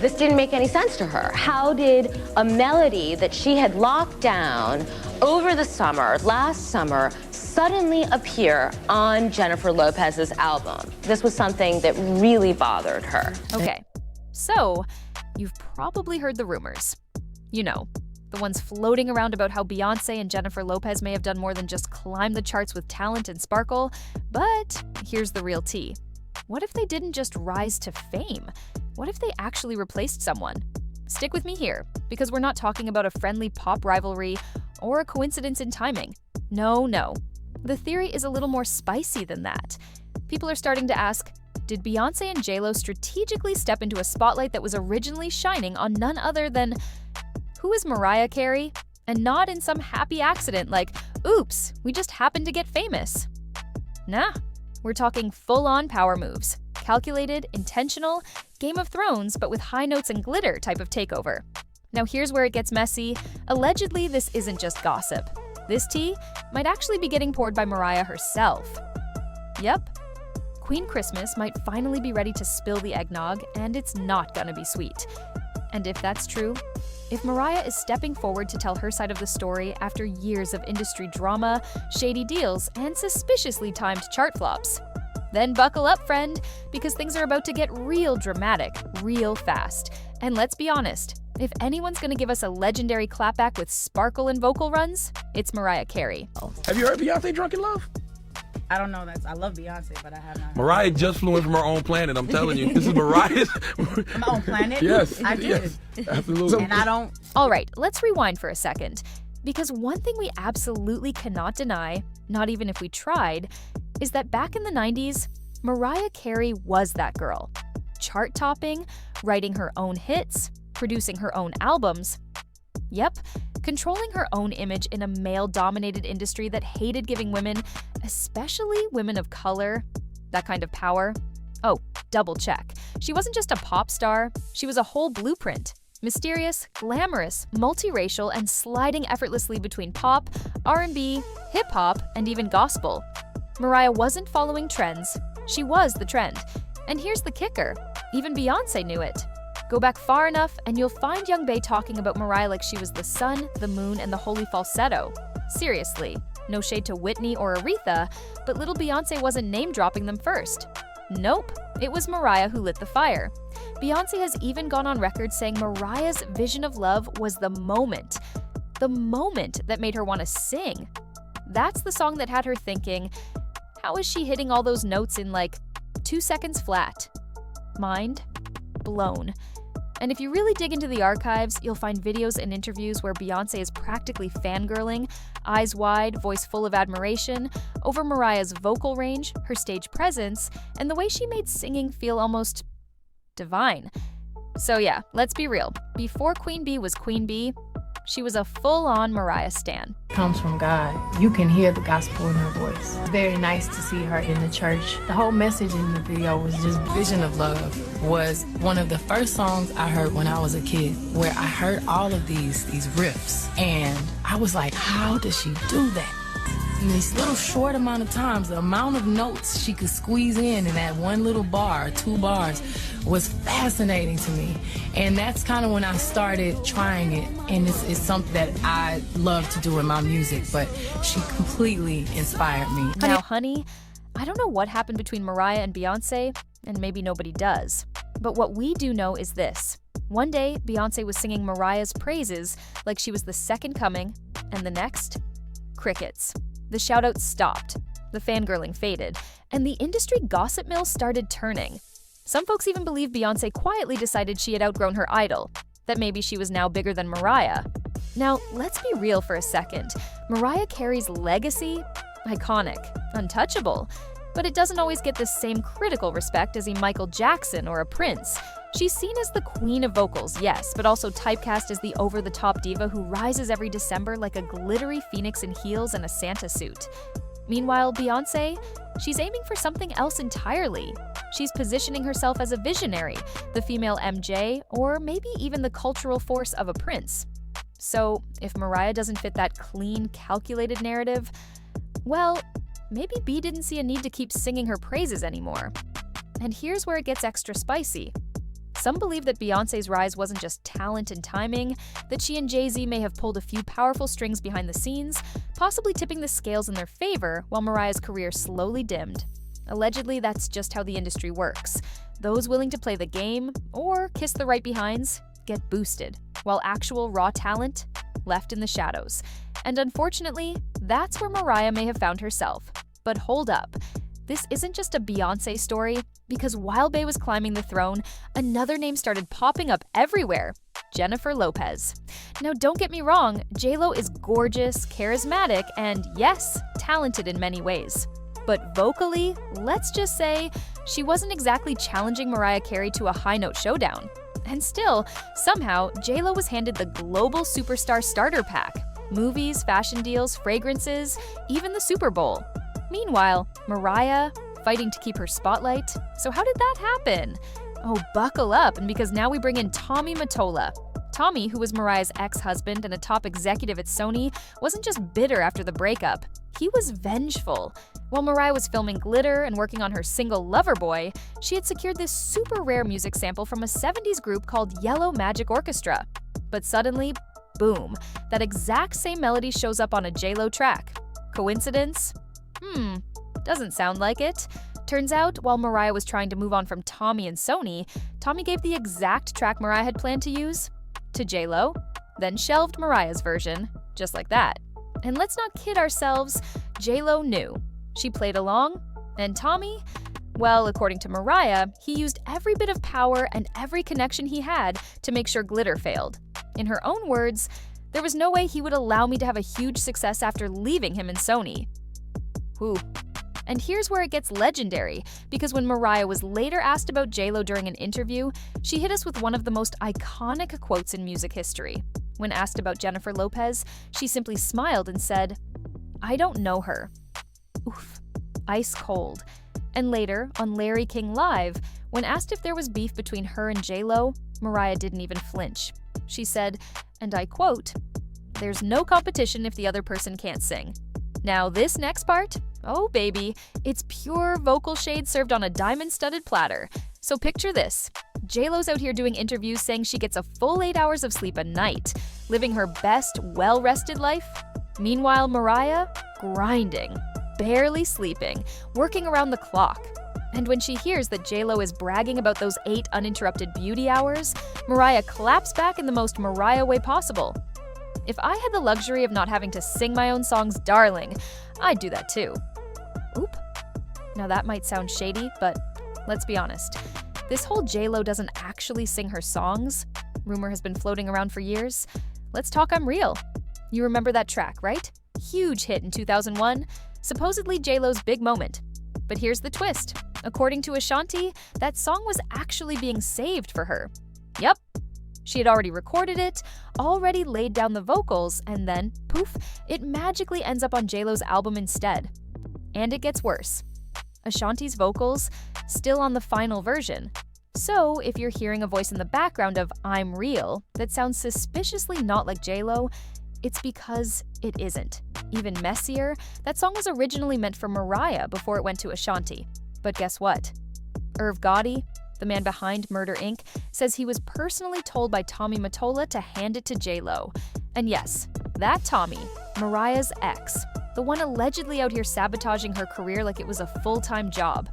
This didn't make any sense to her. How did a melody that she had locked down over the summer, last summer, suddenly appear on Jennifer Lopez's album? This was something that really bothered her. Okay, so you've probably heard the rumors. You know, the ones floating around about how Beyoncé and Jennifer Lopez may have done more than just climb the charts with talent and sparkle. But here's the real tea. What if they didn't just rise to fame? What if they actually replaced someone? Stick with me here, because we're not talking about a friendly pop rivalry or a coincidence in timing. No, no. The theory is a little more spicy than that. People are starting to ask, did Beyoncé and J.Lo strategically step into a spotlight that was originally shining on none other than, who is Mariah Carey? And not in some happy accident like, oops, we just happened to get famous. Nah, we're talking full-on power moves. Calculated, intentional, Game of Thrones, but with high notes and glitter type of takeover. Now here's where it gets messy. Allegedly, this isn't just gossip. This tea might actually be getting poured by Mariah herself. Yep. Queen Christmas might finally be ready to spill the eggnog, and it's not gonna be sweet. And if that's true, if Mariah is stepping forward to tell her side of the story after years of industry drama, shady deals, and suspiciously timed chart flops, then buckle up, friend, because things are about to get real dramatic, real fast. And let's be honest, if anyone's gonna give us a legendary clapback with sparkle and vocal runs, it's Mariah Carey. Have you heard Beyonce Drunk in Love? I don't know. I love Beyonce, but I have not. Mariah just flew in from her own planet, I'm telling you. This is Mariah's. My own planet? Yes. I did. Yes, absolutely. And I don't. All right, let's rewind for a second. Because one thing we absolutely cannot deny, not even if we tried, is that back in the 90s, Mariah Carey was that girl. Chart-topping, writing her own hits, producing her own albums. Yep, controlling her own image in a male-dominated industry that hated giving women, especially women of color, that kind of power. Oh, double check. She wasn't just a pop star, she was a whole blueprint. Mysterious, glamorous, multiracial, and sliding effortlessly between pop, R&B, hip-hop, and even gospel. Mariah wasn't following trends, she was the trend. And here's the kicker, even Beyoncé knew it. Go back far enough and you'll find young Bey talking about Mariah like she was the sun, the moon, and the holy falsetto. Seriously, no shade to Whitney or Aretha, but little Beyoncé wasn't name-dropping them first. Nope, it was Mariah who lit the fire. Beyoncé has even gone on record saying Mariah's vision of love was the moment that made her want to sing. That's the song that had her thinking, how is she hitting all those notes in like 2 seconds flat? Mind blown. And if you really dig into the archives, you'll find videos and interviews where Beyoncé is practically fangirling, eyes wide, voice full of admiration, over Mariah's vocal range, her stage presence, and the way she made singing feel almost divine. So yeah, let's be real. Before Queen Bee was Queen Bee, she was a full-on Mariah stan. Comes from God. You can hear the gospel in her voice. Very nice to see her in the church. The whole message in the video was just vision of love. Was one of the first songs I heard when I was a kid, where I heard all of these riffs, and I was like, how does she do that? In this little short amount of times, the amount of notes she could squeeze in that one little bar, 2 bars, was fascinating to me. And that's kind of when I started trying it. And it's something that I love to do in my music, but she completely inspired me. Now, honey, I don't know what happened between Mariah and Beyoncé, and maybe nobody does. But what we do know is this. One day, Beyoncé was singing Mariah's praises like she was the second coming, and the next, crickets. The shoutouts stopped, the fangirling faded, and the industry gossip mill started turning. Some folks even believe Beyoncé quietly decided she had outgrown her idol, that maybe she was now bigger than Mariah. Now, let's be real for a second. Mariah Carey's legacy? Iconic, untouchable. But it doesn't always get the same critical respect as a Michael Jackson or a Prince. She's seen as the queen of vocals, yes, but also typecast as the over-the-top diva who rises every December like a glittery phoenix in heels and a Santa suit. Meanwhile, Beyoncé, she's aiming for something else entirely. She's positioning herself as a visionary, the female MJ, or maybe even the cultural force of a Prince. So, if Mariah doesn't fit that clean, calculated narrative, well, maybe Bee didn't see a need to keep singing her praises anymore. And here's where it gets extra spicy. some believe that Beyoncé's rise wasn't just talent and timing, that she and Jay-Z may have pulled a few powerful strings behind the scenes, possibly tipping the scales in their favor while Mariah's career slowly dimmed. Allegedly, that's just how the industry works. Those willing to play the game, or kiss the right behinds, get boosted, while actual raw talent left in the shadows. And unfortunately, that's where Mariah may have found herself. But hold up. This isn't just a Beyoncé story, because while Bey was climbing the throne, another name started popping up everywhere: Jennifer Lopez. Now, don't get me wrong, J.Lo is gorgeous, charismatic, and yes, talented in many ways. But vocally, let's just say, she wasn't exactly challenging Mariah Carey to a high-note showdown. And still, somehow, J.Lo was handed the global superstar starter pack: movies, fashion deals, fragrances, even the Super Bowl. Meanwhile, Mariah, fighting to keep her spotlight. So how did that happen? Oh, buckle up, and because now we bring in Tommy Mottola. Tommy, who was Mariah's ex-husband and a top executive at Sony, wasn't just bitter after the breakup. He was vengeful. While Mariah was filming Glitter and working on her single Loverboy, she had secured this super rare music sample from a 70s group called Yellow Magic Orchestra. But suddenly, boom, that exact same melody shows up on a J.Lo track. Coincidence? Doesn't sound like it. Turns out, while Mariah was trying to move on from Tommy and Sony, Tommy gave the exact track Mariah had planned to use to J.Lo, then shelved Mariah's version, just like that. And let's not kid ourselves, J.Lo knew. She played along, and Tommy, well, according to Mariah, he used every bit of power and every connection he had to make sure Glitter failed. In her own words, there was no way he would allow me to have a huge success after leaving him in Sony. Whew. And here's where it gets legendary, because when Mariah was later asked about J.Lo during an interview, she hit us with one of the most iconic quotes in music history. When asked about Jennifer Lopez, she simply smiled and said, "I don't know her." Oof. Ice cold. And later, on Larry King Live, when asked if there was beef between her and J.Lo, Mariah didn't even flinch. She said, and I quote, "There's no competition if the other person can't sing." Now this next part, oh baby, it's pure vocal shade served on a diamond-studded platter. So picture this. J.Lo's out here doing interviews saying she gets a full 8 hours of sleep a night, living her best, well-rested life. Meanwhile, Mariah, grinding, barely sleeping, working around the clock. And when she hears that J.Lo is bragging about those 8 uninterrupted beauty hours, Mariah claps back in the most Mariah way possible. If I had the luxury of not having to sing my own songs, darling, I'd do that too. Oop. Now that might sound shady, but let's be honest. This whole J.Lo doesn't actually sing her songs. Rumor has been floating around for years. Let's talk I'm Real. You remember that track, right? Huge hit in 2001. Supposedly J.Lo's big moment. But here's the twist. According to Ashanti, that song was actually being saved for her. Yep. She had already recorded it, already laid down the vocals, and then, poof, it magically ends up on J.Lo's album instead. And it gets worse. Ashanti's vocals, still on the final version. So, if you're hearing a voice in the background of I'm Real that sounds suspiciously not like J.Lo, it's because it isn't. Even messier, that song was originally meant for Mariah before it went to Ashanti. But guess what? Irv Gotti, the man behind Murder Inc., says he was personally told by Tommy Mottola to hand it to J.Lo. And yes, that Tommy, Mariah's ex, the one allegedly out here sabotaging her career like it was a full-time job.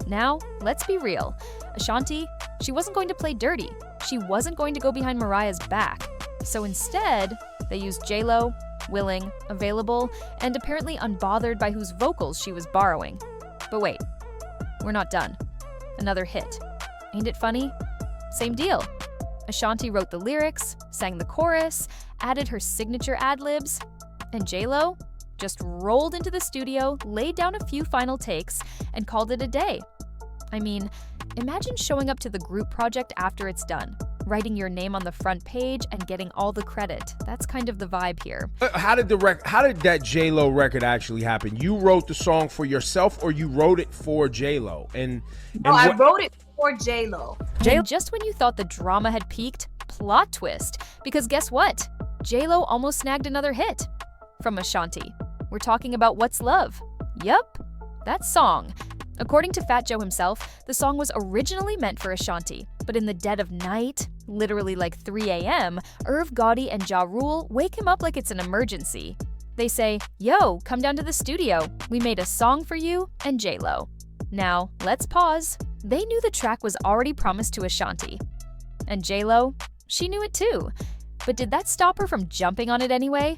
Now, let's be real. Ashanti, she wasn't going to play dirty. She wasn't going to go behind Mariah's back. So instead, they used J.Lo, willing, available, and apparently unbothered by whose vocals she was borrowing. But wait, we're not done. Another hit. Ain't it funny? Same deal. Ashanti wrote the lyrics, sang the chorus, added her signature ad-libs, and J.Lo just rolled into the studio, laid down a few final takes, and called it a day. I mean, imagine showing up to the group project after it's done, writing your name on the front page and getting all the credit. That's kind of the vibe here. How did that J.Lo record actually happen? You wrote the song for yourself, or you wrote it for J.Lo? I wrote it for J.Lo. And just when you thought the drama had peaked, plot twist. Because guess what? J.Lo almost snagged another hit from Ashanti. We're talking about What's Love. Yup, that song. According to Fat Joe himself, the song was originally meant for Ashanti, but in the dead of night, literally like 3 a.m., Irv Gotti and Ja Rule wake him up like it's an emergency. They say, "Yo, come down to the studio. We made a song for you and J.Lo." Now, let's pause. They knew the track was already promised to Ashanti. And J.Lo, she knew it too. But did that stop her from jumping on it anyway?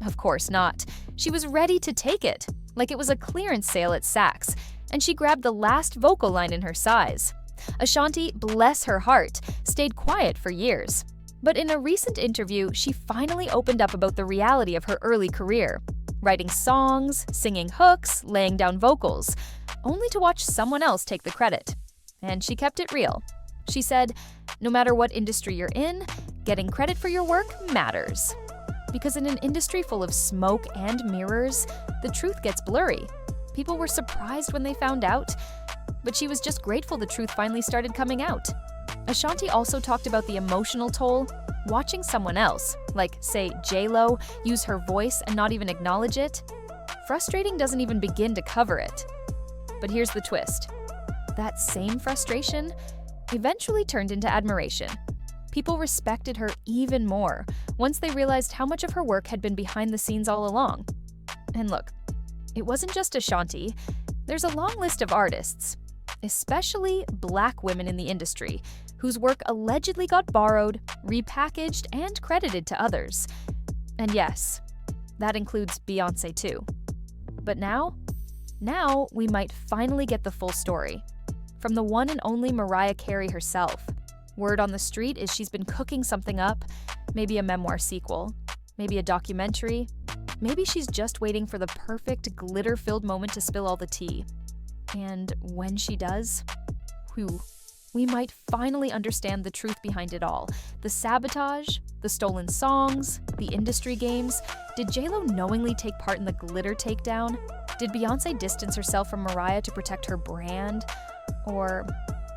Of course not. She was ready to take it, like it was a clearance sale at Saks, and she grabbed the last vocal line in her size. Ashanti, bless her heart, stayed quiet for years. But in a recent interview, she finally opened up about the reality of her early career, writing songs, singing hooks, laying down vocals, only to watch someone else take the credit. And she kept it real. She said, "No matter what industry you're in, getting credit for your work matters. Because in an industry full of smoke and mirrors, the truth gets blurry. People were surprised when they found out, but she was just grateful the truth finally started coming out." Ashanti also talked about the emotional toll, watching someone else, like, say, J.Lo, use her voice and not even acknowledge it. Frustrating doesn't even begin to cover it. But here's the twist. That same frustration eventually turned into admiration. People respected her even more once they realized how much of her work had been behind the scenes all along. And look, it wasn't just Ashanti. There's a long list of artists, especially Black women in the industry, whose work allegedly got borrowed, repackaged, and credited to others. And yes, that includes Beyoncé too. But now we might finally get the full story. From the one and only Mariah Carey herself. Word on the street is she's been cooking something up, maybe a memoir sequel, maybe a documentary, maybe she's just waiting for the perfect glitter-filled moment to spill all the tea. And when she does, we might finally understand the truth behind it all. The sabotage, the stolen songs, the industry games. Did J.Lo knowingly take part in the glitter takedown? Did Beyoncé distance herself from Mariah to protect her brand? Or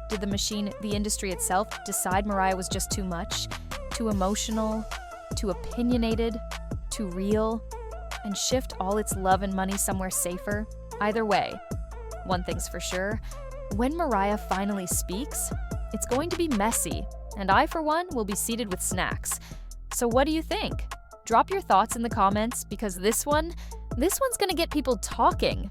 did the machine, the industry itself, decide Mariah was just too much, too emotional, too opinionated, too real, and shift all its love and money somewhere safer? Either way, one thing's for sure, when Mariah finally speaks, it's going to be messy, and I, for one, will be seated with snacks. So what do you think? Drop your thoughts in the comments because this one's gonna get people talking.